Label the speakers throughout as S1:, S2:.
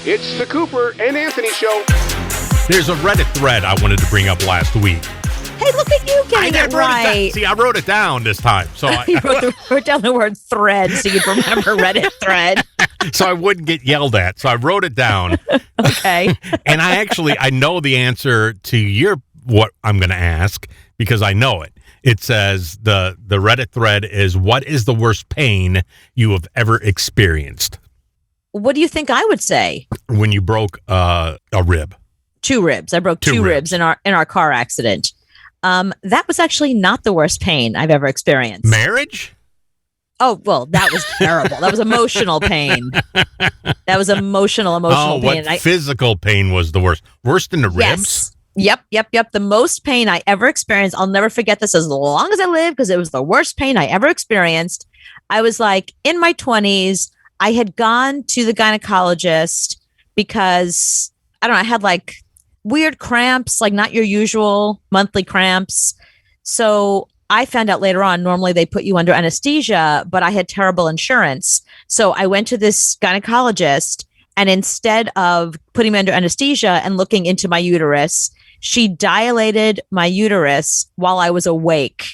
S1: It's the Cooper and Anthony Show.
S2: There's a Reddit thread I wanted to bring up last week.
S3: Hey, look at you getting it right.
S2: See, I wrote it down this time. So
S3: You wrote down the word thread so you'd remember Reddit thread.
S2: so I wouldn't get yelled at. So I wrote it down.
S3: Okay.
S2: And I know the answer to what I'm going to ask because I know it. It says the Reddit thread is, what is the worst pain you have ever experienced?
S3: What do you think I would say?
S2: When you broke a rib.
S3: 2 ribs. I broke two ribs in our car accident. That was actually not the worst pain I've ever experienced.
S2: Marriage?
S3: Oh, well, that was terrible. That was emotional pain. That was emotional pain.
S2: What physical pain was the worst? Worse than the ribs?
S3: Yep. The most pain I ever experienced. I'll never forget this as long as I live because it was the worst pain I ever experienced. I was like in my 20s. I had gone to the gynecologist because, I don't know, I had like weird cramps, like not your usual monthly cramps. So I found out later on, normally they put you under anesthesia, but I had terrible insurance. So I went to this gynecologist, and instead of putting me under anesthesia and looking into my uterus, she dilated my uterus while I was awake.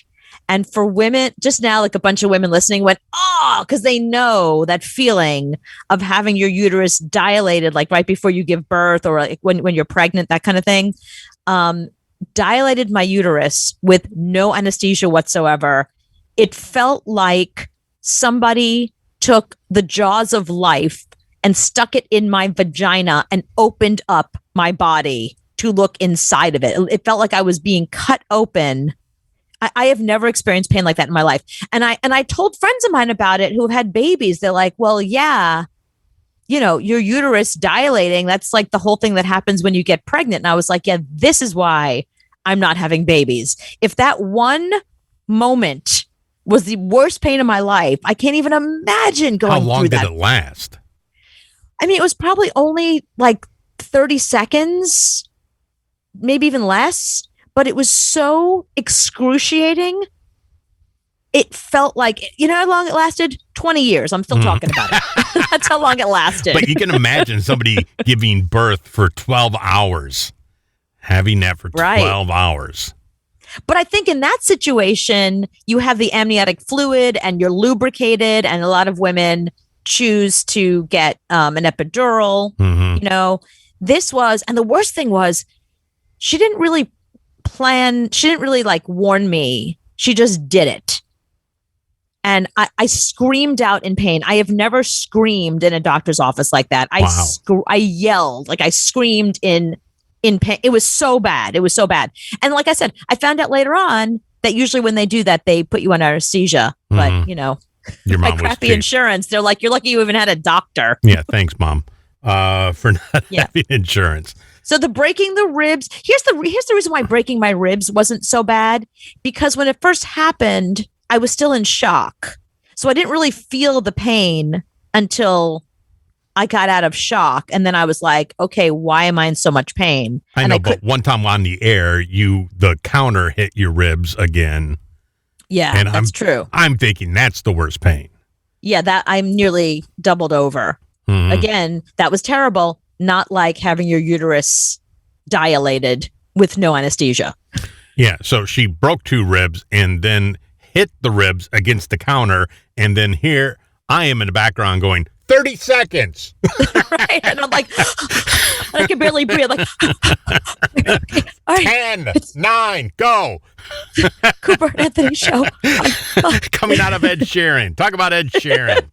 S3: And for women, just now, like a bunch of women listening went, oh, because they know that feeling of having your uterus dilated, like right before you give birth or like when you're pregnant, that kind of thing. Dilated my uterus with no anesthesia whatsoever. It felt like somebody took the jaws of life and stuck it in my vagina and opened up my body to look inside of it. It felt like I was being cut open. I have never experienced pain like that in my life. And I told friends of mine about it who have had babies. They're like, well, yeah, your uterus dilating, that's like the whole thing that happens when you get pregnant. And I was like, yeah, this is why I'm not having babies. If that one moment was the worst pain of my life, I can't even imagine going through that.
S2: How long did it last?
S3: I mean, it was probably only like 30 seconds, maybe even less. But it was so excruciating. It felt like, how long it lasted? 20 years. I'm still talking about it. That's how long it lasted.
S2: But you can imagine somebody giving birth for 12 hours, having that for 12 hours.
S3: But I think in that situation, you have the amniotic fluid and you're lubricated. And a lot of women choose to get an epidural. Mm-hmm. This was, and the worst thing was, she didn't really like warn me. She just did it. And I screamed out in pain. I have never screamed in a doctor's office like that. I yelled, like I screamed in pain. It was so bad. And like I said, I found out later on that usually when they do that, they put you on anesthesia. But,
S2: your mom
S3: my crappy insurance, they're like, you're lucky you even had a doctor.
S2: Yeah, thanks, Mom, for not having insurance.
S3: So the breaking the ribs, here's the reason why breaking my ribs wasn't so bad, because when it first happened, I was still in shock. So I didn't really feel the pain until I got out of shock. And then I was like, okay, why am I in so much pain?
S2: I know, but one time on the air, the counter hit your ribs again.
S3: Yeah,
S2: and
S3: that's true.
S2: I'm thinking that's the worst pain.
S3: Yeah, that I'm nearly doubled over. Mm-hmm. Again, that was terrible. Not like having your uterus dilated with no anesthesia.
S2: Yeah, so she broke 2 ribs and then hit the ribs against the counter. And then here I am in the background going, 30 seconds.
S3: Right. And I'm like, I can barely breathe. Like,
S2: right. 10, 9, go.
S3: Cooper and Anthony Show.
S2: Coming out of Ed Sheeran. Talk about Ed Sheeran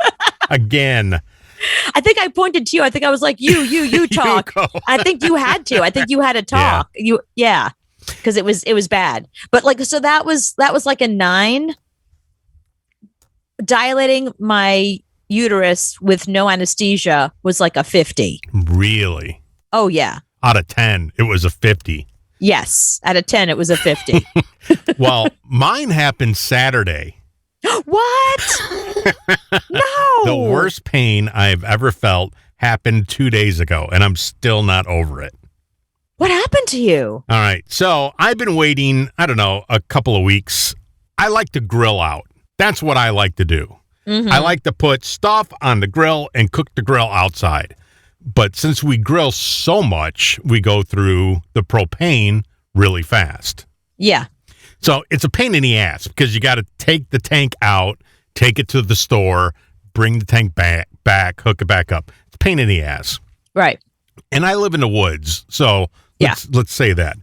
S2: again.
S3: I think I pointed to you. I think I was like, you talk. I think you had to. I think you had to talk. Yeah. Because it was bad. But like, so that was like a 9. Dilating my uterus with no anesthesia was like a 50.
S2: Really?
S3: Oh yeah.
S2: Out of 10, it was a 50.
S3: Yes. Out of 10, it was a 50.
S2: Well, mine happened Saturday.
S3: What? No.
S2: The worst pain I've ever felt happened 2 days ago, and I'm still not over it.
S3: What happened to you?
S2: All right. So I've been waiting, I don't know, a couple of weeks. I like to grill out. That's what I like to do. Mm-hmm. I like to put stuff on the grill and cook the grill outside. But since we grill so much, we go through the propane really fast.
S3: Yeah.
S2: So it's a pain in the ass because you got to take the tank out, take it to the store, bring the tank back, hook it back up. It's a pain in the ass.
S3: Right.
S2: And I live in the woods, so let's say that.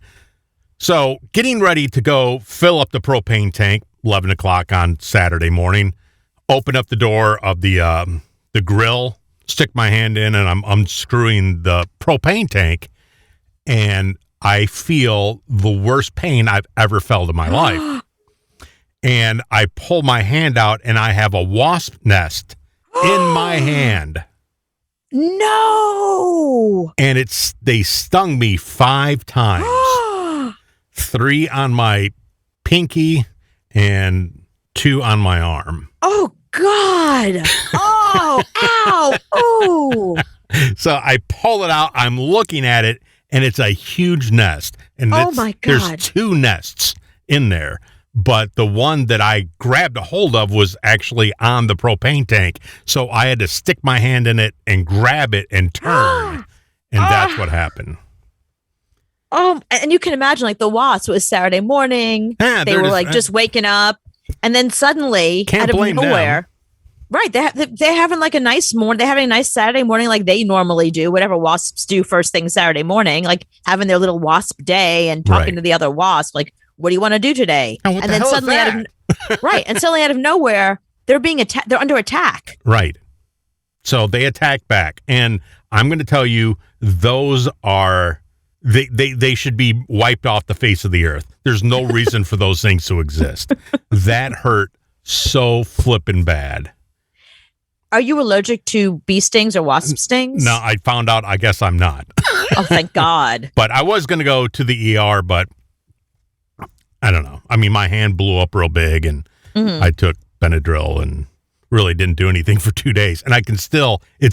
S2: So getting ready to go fill up the propane tank, 11 o'clock on Saturday morning, open up the door of the grill, stick my hand in, and I'm unscrewing the propane tank, and I feel the worst pain I've ever felt in my life. And I pull my hand out, and I have a wasp nest in my hand.
S3: No.
S2: And they stung me 5 times. 3 on my pinky and 2 on my arm.
S3: Oh, God. Oh, ow. Oh.
S2: So I pull it out. I'm looking at it, and it's a huge nest. And
S3: oh, my God.
S2: There's 2 nests in there. But the one that I grabbed a hold of was actually on the propane tank. So I had to stick my hand in it and grab it and turn. And that's what happened.
S3: Oh, and you can imagine, like, the wasp. It was Saturday morning.
S2: Yeah,
S3: they were like just waking up, and then suddenly, out of nowhere, right? They're having like a nice morning. They're having a nice Saturday morning, like they normally do. Whatever wasps do first thing Saturday morning, like having their little wasp day and talking to the other wasp, like, "What do you want to do today?"
S2: And
S3: then suddenly, out of nowhere, they're being attacked. They're under attack.
S2: Right. So they attack back, and I'm going to tell you, those are. They should be wiped off the face of the earth. There's no reason for those things to exist. That hurt so flippin' bad.
S3: Are you allergic to bee stings or wasp stings?
S2: No, I found out. I guess I'm not.
S3: Oh, thank God.
S2: But I was going to go to the ER, but I don't know. I mean, my hand blew up real big, and I took Benadryl and really didn't do anything for 2 days. And it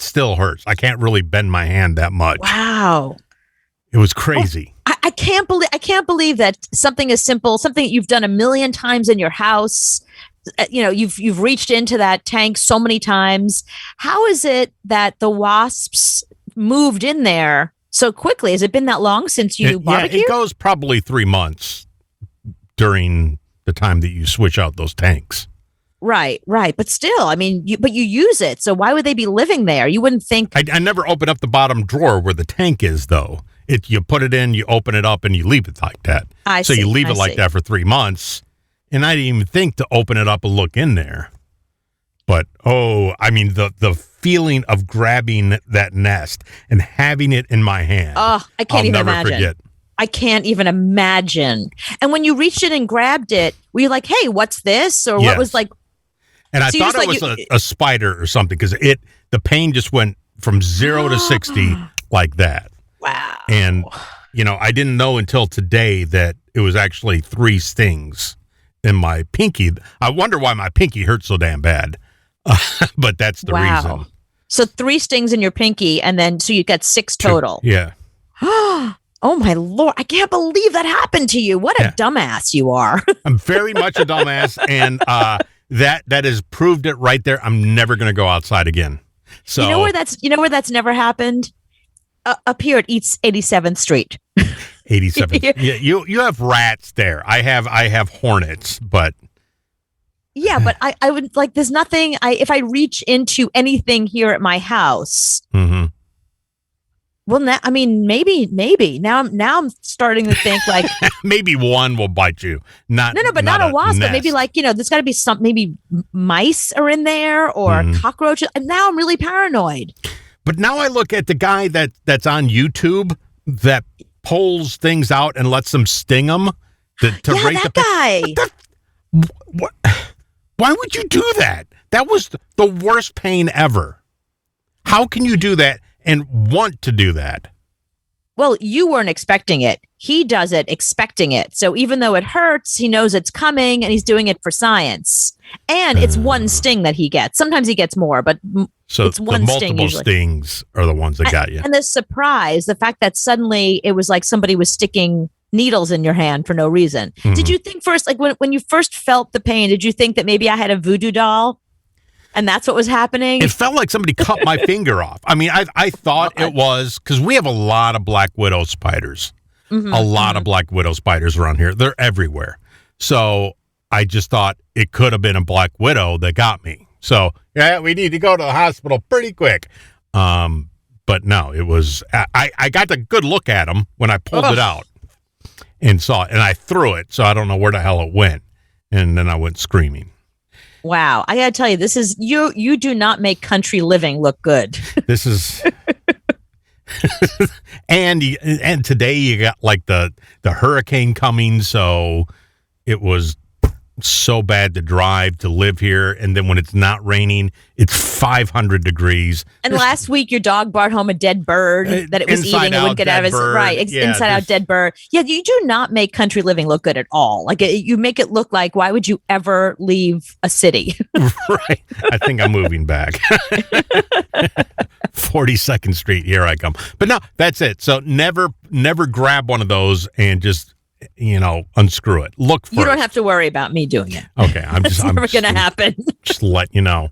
S2: still hurts. I can't really bend my hand that much.
S3: Wow.
S2: It was crazy.
S3: I can't believe that something as simple, something that you've done a million times in your house, you've reached into that tank so many times. How is it that the wasps moved in there so quickly? Has it been that long since you barbecued?
S2: It goes probably 3 months during the time that you switch out those tanks.
S3: Right. But still, I mean, you use it. So why would they be living there? You wouldn't think.
S2: I never open up the bottom drawer where the tank is, though. You put it in, you open it up, and you leave it like that. So you leave it like that for 3 months. And I didn't even think to open it up and look in there. But, I mean, the feeling of grabbing that nest and having it in my hand.
S3: Oh, I can't even imagine.
S2: I'll never forget.
S3: I can't even imagine. And when you reached in and grabbed it, were you like, hey, what's this? Or what was like.
S2: And I thought it was a spider or something because the pain just went from 0 to 60 like that.
S3: Wow.
S2: And, I didn't know until today that it was actually 3 stings in my pinky. I wonder why my pinky hurt so damn bad. But that's the reason.
S3: So 3 stings in your pinky, and then so you got 6 total.
S2: Yeah.
S3: Oh, my Lord. I can't believe that happened to you. What a dumbass you are.
S2: I'm very much a dumbass. And that has proved it right there. I'm never going to go outside again. So
S3: you know where that's never happened? Up here at 87th Street.
S2: 87th. Yeah, you have rats there. I have hornets, but
S3: yeah, but I would like. There's nothing. If I reach into anything here at my house.
S2: Mm-hmm.
S3: Well, now, I mean, maybe now I'm starting to think like
S2: maybe one will bite you. Not
S3: a wasp. But maybe like there's got to be some maybe mice are in there or cockroaches. And now I'm really paranoid.
S2: But now I look at the guy that's on YouTube that pulls things out and lets them sting them to rate
S3: that guy.
S2: What? Why would you do that? That was the worst pain ever. How can you do that and want to do that?
S3: Well, you weren't expecting it. He does it expecting it. So even though it hurts, he knows it's coming and he's doing it for science. And it's one sting that he gets. Sometimes he gets more, but it's one sting.
S2: Multiple stings are the ones that got you.
S3: And the surprise, the fact that suddenly it was like somebody was sticking needles in your hand for no reason. Mm-hmm. Did you think first, like when you first felt the pain, did you think that maybe I had a voodoo doll? And that's what was happening.
S2: It felt like somebody cut my finger off. I mean, I thought it was because we have a lot of black widow spiders. A lot of black widow spiders around here. They're everywhere. So I just thought it could have been a black widow that got me. So, yeah, we need to go to the hospital pretty quick. But no, it was, I got a good look at him when I pulled it out and saw it. And I threw it, so I don't know where the hell it went. And then I went screaming.
S3: Wow. I got to tell you, this is, you do not make country living look good.
S2: This is... and today you got like the hurricane coming, so it was so bad to drive to live here, and then when it's not raining, it's 500 degrees.
S3: And last week your dog brought home a dead bird that it was eating and wouldn't get out of its inside out dead bird. Yeah, you do not make country living look good at all. Like you make it look like, why would you ever leave a city?
S2: Right. I think I'm moving back. 42nd Street, here I come. But no, that's it. So never grab one of those and just, unscrew it. Look first.
S3: You don't have to worry about me doing it.
S2: Okay, I'm just
S3: never going to happen.
S2: Just let you know.